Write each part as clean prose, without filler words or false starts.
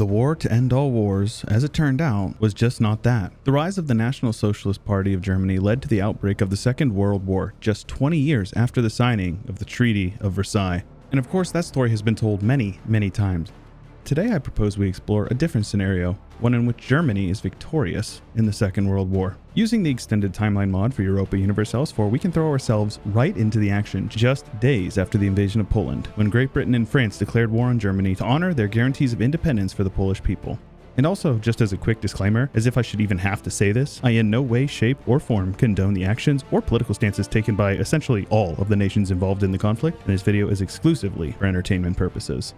The war to end all wars, as it turned out, was just not that. The rise of the National Socialist Party of Germany led to the outbreak of the Second World War just 20 years after the signing of the Treaty of Versailles. And of course, that story has been told many, many times. Today I propose we explore a different scenario, one in which Germany is victorious in the Second World War. Using the extended timeline mod for Europa Universalis IV, we can throw ourselves right into the action just days after the invasion of Poland, when Great Britain and France declared war on Germany to honor their guarantees of independence for the Polish people. And also, just as a quick disclaimer, as if I should even have to say this, I in no way, shape, or form condone the actions or political stances taken by essentially all of the nations involved in the conflict, and this video is exclusively for entertainment purposes.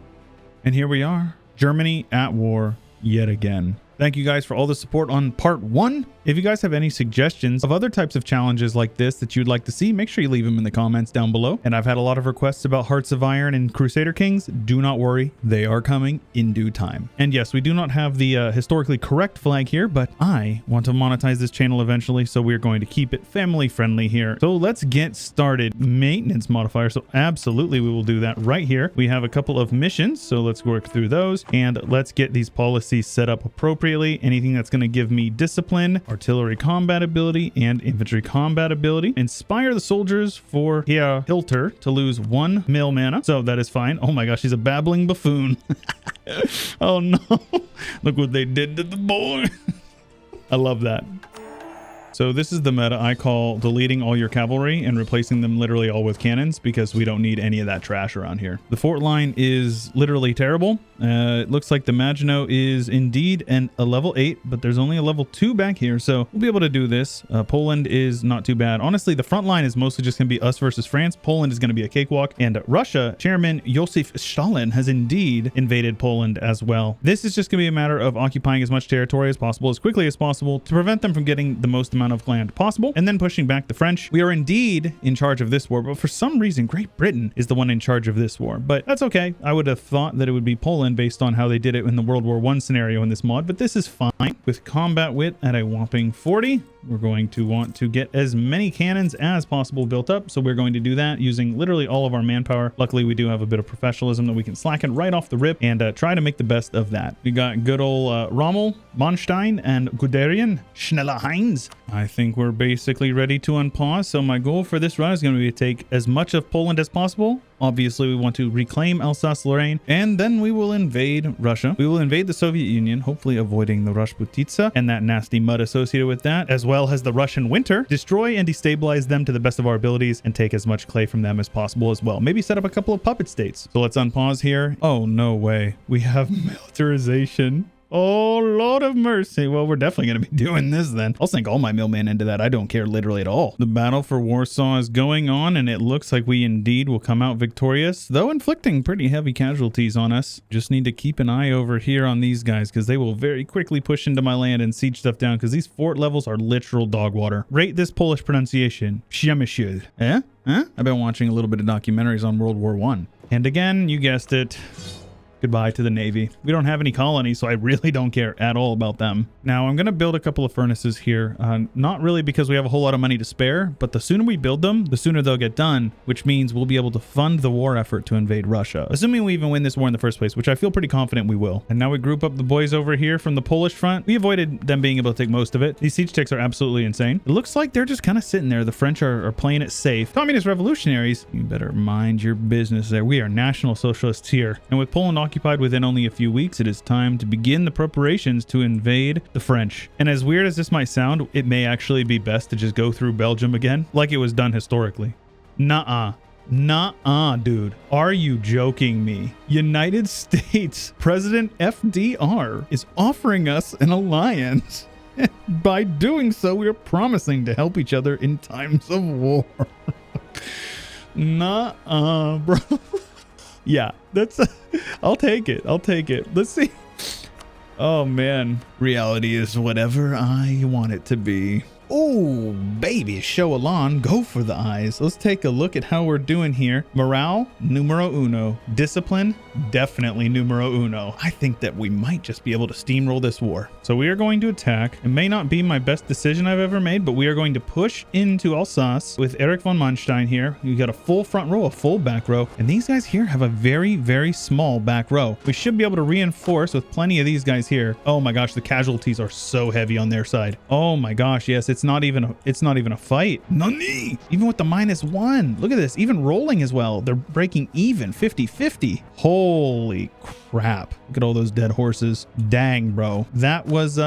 And here we are, Germany at war yet again. Thank you guys for all the support on part 1. If you guys have any suggestions of other types of challenges like this that you'd like to see, make sure you leave them in the comments down below. And I've had a lot of requests about Hearts of Iron and Crusader Kings. Do not worry, they are coming in due time. And yes, we do not have the historically correct flag here, but I want to monetize this channel eventually, so we're going to keep it family friendly here. So let's get started. Maintenance modifier, so absolutely we will do that right here. We have a couple of missions, so let's work through those and let's get these policies set up appropriately. Anything that's going to give me discipline, artillery combat ability, and infantry combat ability. Inspire the soldiers for Hilter to lose 1 mil mana. So that is fine. Oh my gosh, he's a babbling buffoon. Oh no. Look what they did to the boy. I love that. So this is the meta I call deleting all your cavalry and replacing them literally all with cannons, because we don't need any of that trash around here. The fort line is literally terrible. It looks like the Maginot is indeed a level 8, but there's only a level 2 back here, so we'll be able to do this. Poland is not too bad. Honestly, the front line is mostly just going to be us versus France. Poland is going to be a cakewalk, and Russia, Chairman Joseph Stalin has indeed invaded Poland as well. This is just going to be a matter of occupying as much territory as possible, as quickly as possible, to prevent them from getting the most amount of land possible, and then pushing back the French. We are indeed in charge of this war, but for some reason Great Britain is the one in charge of this war, but that's okay. I would have thought that it would be Poland based on how they did it in the World War I scenario in this mod, but this is fine. With combat wit at a whopping 40, we're going to want to get as many cannons as possible built up, so we're going to do that using literally all of our manpower. Luckily, we do have a bit of professionalism that we can slacken right off the rip and try to make the best of that. We got good old Rommel, Manstein, and Guderian, Schneller Heinz. I think we're basically ready to unpause, so my goal for this run is going to be to take as much of Poland as possible. Obviously, we want to reclaim Alsace-Lorraine, and then we will invade Russia. We will invade the Soviet Union, hopefully avoiding the Rashputitsa and that nasty mud associated with that, as well as the Russian winter. Destroy and destabilize them to the best of our abilities and take as much clay from them as possible as well. Maybe set up a couple of puppet states. So let's unpause here. Oh, no way. We have militarization. Oh, Lord of mercy. Well, we're definitely going to be doing this then. I'll sink all my millmen into that. I don't care literally at all. The battle for Warsaw is going on, and it looks like we indeed will come out victorious, though inflicting pretty heavy casualties on us. Just need to keep an eye over here on these guys, because they will very quickly push into my land and siege stuff down, because these fort levels are literal dog water. Rate this Polish pronunciation. Przemysl. Eh? Huh? I've been watching a little bit of documentaries on World War I. And again, you guessed it. Goodbye to the Navy. We don't have any colonies, so I really don't care at all about them. Now, I'm going to build a couple of furnaces here. Not really because we have a whole lot of money to spare, but the sooner we build them, the sooner they'll get done, which means we'll be able to fund the war effort to invade Russia, assuming we even win this war in the first place, which I feel pretty confident we will. And now we group up the boys over here from the Polish front. We avoided them being able to take most of it. These siege ticks are absolutely insane. It looks like they're just kind of sitting there. The French are playing it safe. Communist revolutionaries, you better mind your business there. We are National Socialists here. And with Poland occupied within only a few weeks, it is time to begin the preparations to invade the French. And as weird as this might sound, it may actually be best to just go through Belgium again, like it was done historically. Nuh-uh. Nuh-uh, dude. Are you joking me? United States President FDR is offering us an alliance. By doing so, we are promising to help each other in times of war. Nuh-uh, bro. Yeah, that's I'll take it. I'll take it. Let's see. Oh man, reality is whatever I want it to be. Oh, baby, show along. Go for the eyes. Let's take a look at how we're doing here. Morale, numero uno. Discipline, definitely numero uno. I think that we might just be able to steamroll this war. So we are going to attack. It may not be my best decision I've ever made, but we are going to push into Alsace with Erich von Manstein here. You got a full front row, a full back row, and these guys here have a very, very small back row. We should be able to reinforce with plenty of these guys here. Oh my gosh, the casualties are so heavy on their side. Oh my gosh, yes, it's not even a fight. Nani! Even with the -1. Look at this, even rolling as well. They're breaking even 50-50. Holy crap. Look at all those dead horses. Dang, bro. That was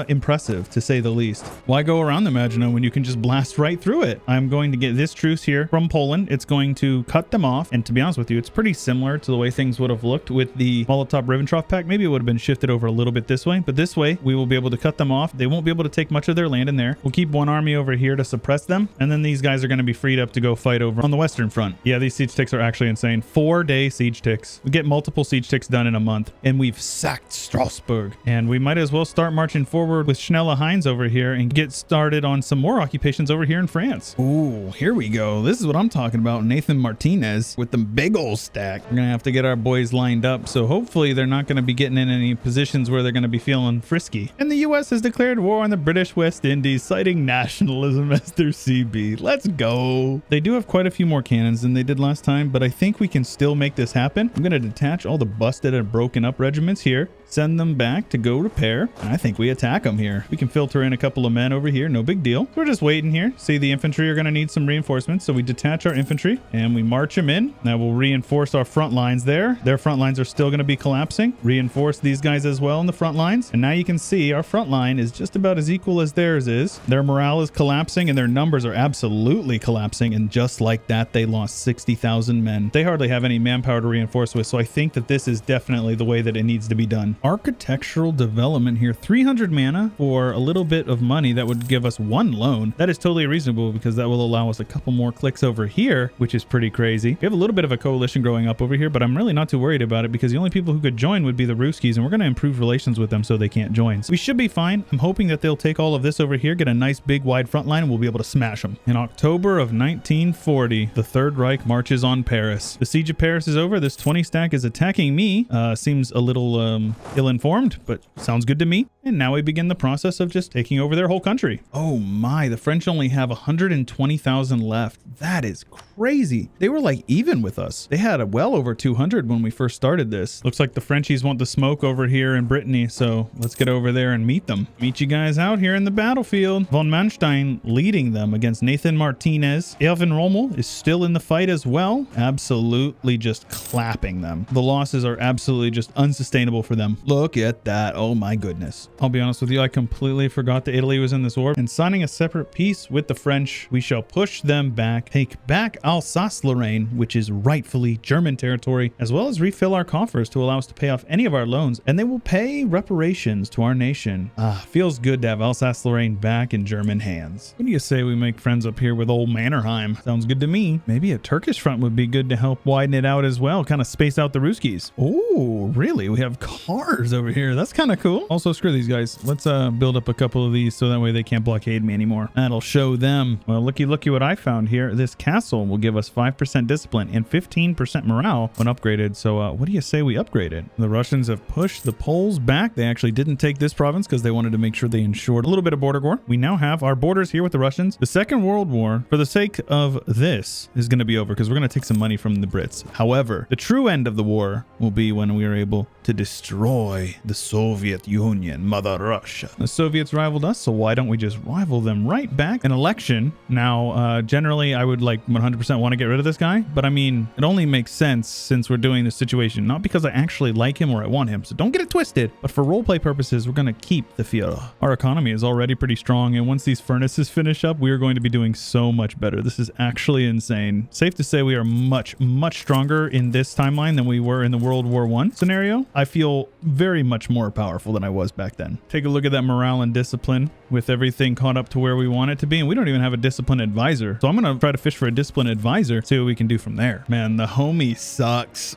impressive, to say the least. Why go around the Maginot when you can just blast right through it? I'm going to get this truce here from Poland. It's going to cut them off. And to be honest with you, it's pretty similar to the way things would have looked with the Molotov-Ribbentrop Pact. Maybe it would have been shifted over a little bit this way, but this way we will be able to cut them off. They won't be able to take much of their land in there. We'll keep one army over here to suppress them. And then these guys are going to be freed up to go fight over on the Western Front. Yeah, these siege ticks are actually insane. 4-day siege ticks. We get multiple siege ticks done in a month. And we've sacked Strasbourg. And we might as well start marching forward with Schnelle Heinz over here and get started on some more occupations over here in France. Ooh, here we go. This is what I'm talking about. Nathan Martinez with the big old stack. We're going to have to get our boys lined up. So hopefully they're not going to be getting in any positions where they're going to be feeling frisky. And the U.S. has declared war on the British West Indies, citing nationalism as their CB. Let's go. They do have quite a few more cannons than they did last time, but I think we can still make this happen. I'm going to detach all the busted and broken up regiments here, send them back to go repair, and I think we attack them here. We can filter in a couple of men over here, no big deal. We're just waiting here. See, the infantry are going to need some reinforcements, so we detach our infantry and we march them in. Now we'll reinforce our front lines there. Their front lines are still going to be collapsing. Reinforce these guys as well in the front lines, and now you can see our front line is just about as equal as theirs is. Their morale is collapsing and their numbers are absolutely collapsing, and just like that, they lost 60,000 men. They hardly have any manpower to reinforce with, so I think that this is definitely the way that it needs to be done. Architectural development here, 300 mana for a little bit of money that would give us 1 loan. That is totally reasonable because that will allow us a couple more clicks over here, which is pretty crazy. We have a little bit of a coalition growing up over here, but I'm really not too worried about it because the only people who could join would be the Ruskies, and we're going to improve relations with them so they can't join. So we should be fine. I'm hoping that they'll take all of this over here, get a nice big wide front line, and we'll be able to smash them. In October of 1940, the Third Reich marches on Paris. The siege of Paris is over. This 20 stack is attacking me. Seems a little ill-informed, but sounds good to me. And now we begin the process of just taking over their whole country. Oh my, the French only have 120,000 left. That is crazy. They were like even with us. They had well over 200 when we first started this. Looks like the Frenchies want the smoke over here in Brittany, so let's get over there and meet them. Meet you guys out here in the battlefield. Von Manstein leading them against Nathan Martinez. Erwin Rommel is still in the fight as well. Absolutely just clapping them. The losses are absolutely just unsustainable for them. Look at that. Oh my goodness. I'll be honest with you, I completely forgot that Italy was in this war. And signing a separate peace with the French, we shall push them back, take back Alsace-Lorraine, which is rightfully German territory, as well as refill our coffers to allow us to pay off any of our loans, and they will pay reparations to our nation. Feels good to have Alsace-Lorraine back in German hands. What do you say we make friends up here with old Mannerheim? Sounds good to me. Maybe a Turkish front would be good to help widen it out as well, kind of space out the Ruskies. Oh, really? We have cars over here. That's kind of cool. Also, screw these guys. Let's build up a couple of these so that way they can't blockade me anymore. That'll show them. Well, looky what I found here. This castle will give us 5% discipline and 15% morale when upgraded. So what do you say we upgrade it? The Russians have pushed the Poles back. They actually didn't take this province because they wanted to make sure they ensured a little bit of border war. We now have our borders here with the Russians. The Second World War, for the sake of this, is going to be over because we're going to take some money from the Brits. However, the true end of the war will be when we are able to destroy the Soviet Union, Mother Russia. The Soviets rivaled us, so why don't we just rival them right back? An election. Now, generally, I would like 100% want to get rid of this guy, but I mean, it only makes sense since we're doing this situation, not because I actually like him or I want him, so don't get it twisted, but for roleplay purposes, we're going to keep the Führer. Our economy is already pretty strong, and once these furnaces finish up, we are going to be doing so much better. This is actually insane. Safe to say we are much stronger in this timeline than we were in the World War I scenario. I feel very much more powerful than I was back then. Take a look at that morale and discipline with everything caught up to where we want it to be, and we don't even have a discipline advisor. So I'm going to try to fish for a discipline advisor, see what we can do from there. Man, the homie sucks.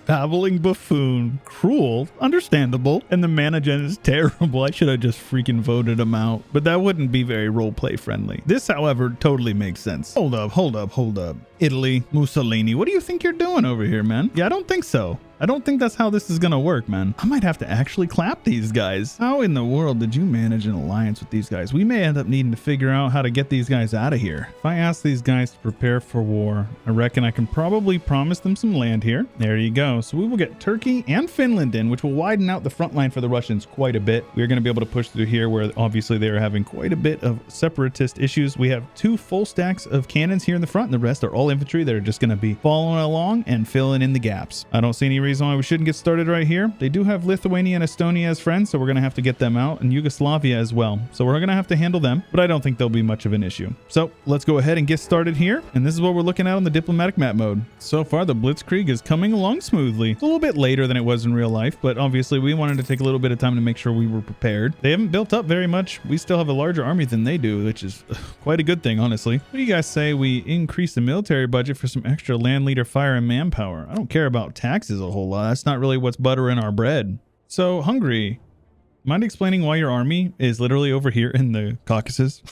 Babbling buffoon. Cruel. Understandable. And the mana gen is terrible. I should have just freaking voted him out. But that wouldn't be very roleplay friendly. This, however, totally makes sense. Hold up. Italy, Mussolini, what do you think you're doing over here, man? Yeah, I don't think so. I don't think that's how this is gonna work, man. I might have to actually clap these guys. How in the world did you manage an alliance with these guys? We may end up needing to figure out how to get these guys out of here. If I ask these guys to prepare for war, I reckon I can probably promise them some land here. There you go. So we will get Turkey and Finland in, which will widen out the front line for the Russians quite a bit. We're gonna be able to push through here where obviously they are having quite a bit of separatist issues. We have 2 full stacks of cannons here in the front, and the rest are all infantry that are just gonna be following along and filling in the gaps. I don't see any reason why we shouldn't get started right here. They do have Lithuania and Estonia as friends, so we're going to have to get them out, and Yugoslavia as well. So we're going to have to handle them, but I don't think they'll be much of an issue. So let's go ahead and get started here. And this is what we're looking at on the diplomatic map mode. So far, the Blitzkrieg is coming along smoothly. It's a little bit later than it was in real life, but obviously we wanted to take a little bit of time to make sure we were prepared. They haven't built up very much. We still have a larger army than they do, which is quite a good thing, honestly. What do you guys say we increase the military budget for some extra land leader fire and manpower? I don't care about taxes a whole lot. That's not really what's buttering our bread. So Hungary, mind explaining why your army is literally over here in the Caucasus?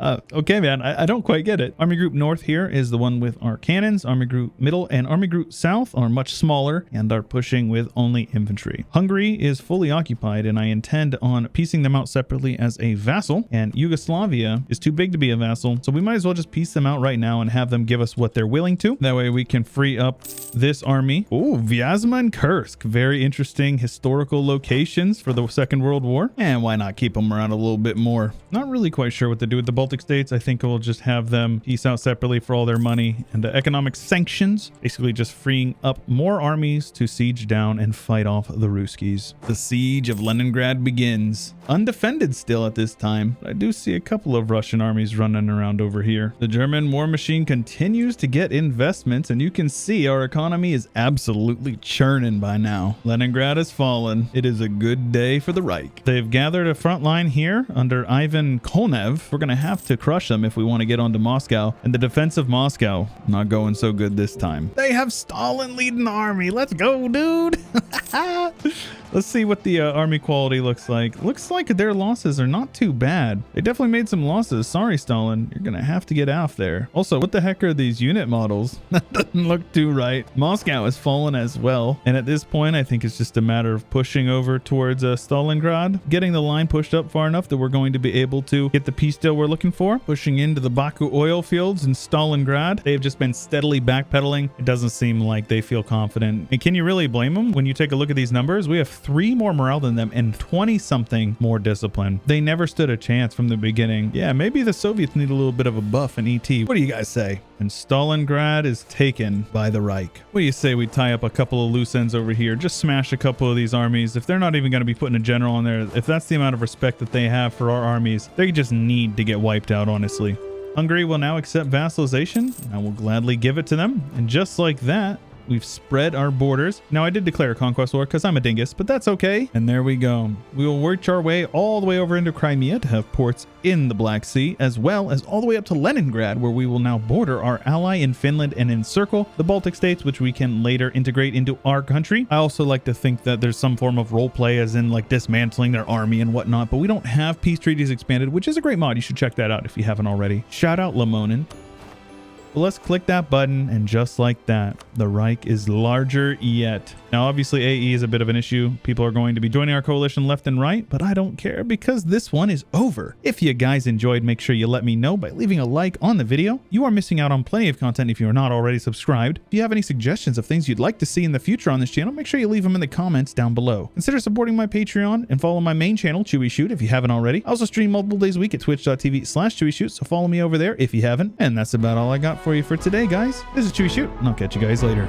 Okay, man, I don't quite get it. Army Group North here is the one with our cannons. Army Group Middle and Army Group South are much smaller and are pushing with only infantry. Hungary is fully occupied, and I intend on piecing them out separately as a vassal. And Yugoslavia is too big to be a vassal, so we might as well just piece them out right now and have them give us what they're willing to. That way we can free up this army. Oh, Vyazma and Kursk. Very interesting historical locations for the Second World War. And why not keep them around a little bit more? Not really quite sure what to do with the Baltic states. I think we'll just have them piece out separately for all their money and the economic sanctions, basically just freeing up more armies to siege down and fight off the Ruskies. The siege of Leningrad begins. Undefended still at this time, but I do see a couple of Russian armies running around over here. The German war machine continues to get investments, and you can see our economy is absolutely churning by now. Leningrad has fallen. It is a good day for the Reich. They've gathered a front line here under Ivan Konev. We're going to have to crush them if we want to get onto Moscow. And the defense of Moscow, not going so good this time. They have Stalin leading the army. Let's go, dude. Let's see what the army quality looks like. Looks like their losses are not too bad. They definitely made some losses. Sorry, Stalin. You're going to have to get off there. Also, what the heck are these unit models? That doesn't look too right. Moscow has fallen as well. And at this point, I think it's just a matter of pushing over towards Stalingrad, getting the line pushed up far enough that we're going to be able to get the peace deal we're looking for, pushing into the Baku oil fields in Stalingrad. They've just been steadily backpedaling. It doesn't seem like they feel confident. And can you really blame them? When you take a look at these numbers, we have 3 more morale than them and 20 something more discipline. They never stood a chance from the beginning. Yeah, maybe the Soviets need a little bit of a buff in ET. What do you guys say? And Stalingrad is taken by the Reich. What do you say we tie up a couple of loose ends over here? Just smash a couple of these armies. If they're not even going to be putting a general on there, if that's the amount of respect that they have for our armies, they just need to get wiped out, honestly. Hungary will now accept vassalization. I will gladly give it to them. And just like that, we've spread our borders. Now, I did declare a conquest war because I'm a dingus, but that's okay. And there we go. We will work our way all the way over into Crimea to have ports in the Black Sea, as well as all the way up to Leningrad, where we will now border our ally in Finland and encircle the Baltic states, which we can later integrate into our country. I also like to think that there's some form of role play, as in like dismantling their army and whatnot, but we don't have peace treaties expanded, which is a great mod. You should check that out if you haven't already. Shout out Lamonin. Well, let's click that button, and just like that, the Reich is larger yet. Now, obviously, AE is a bit of an issue. People are going to be joining our coalition left and right, but I don't care because this one is over. If you guys enjoyed, make sure you let me know by leaving a like on the video. You are missing out on plenty of content if you are not already subscribed. If you have any suggestions of things you'd like to see in the future on this channel, make sure you leave them in the comments down below. Consider supporting my Patreon and follow my main channel, ChewyShoot, if you haven't already. I also stream multiple days a week at twitch.tv/ChewyShoot, so follow me over there if you haven't. And that's about all I got for you for today, guys. This is ChewyShoot, and I'll catch you guys later.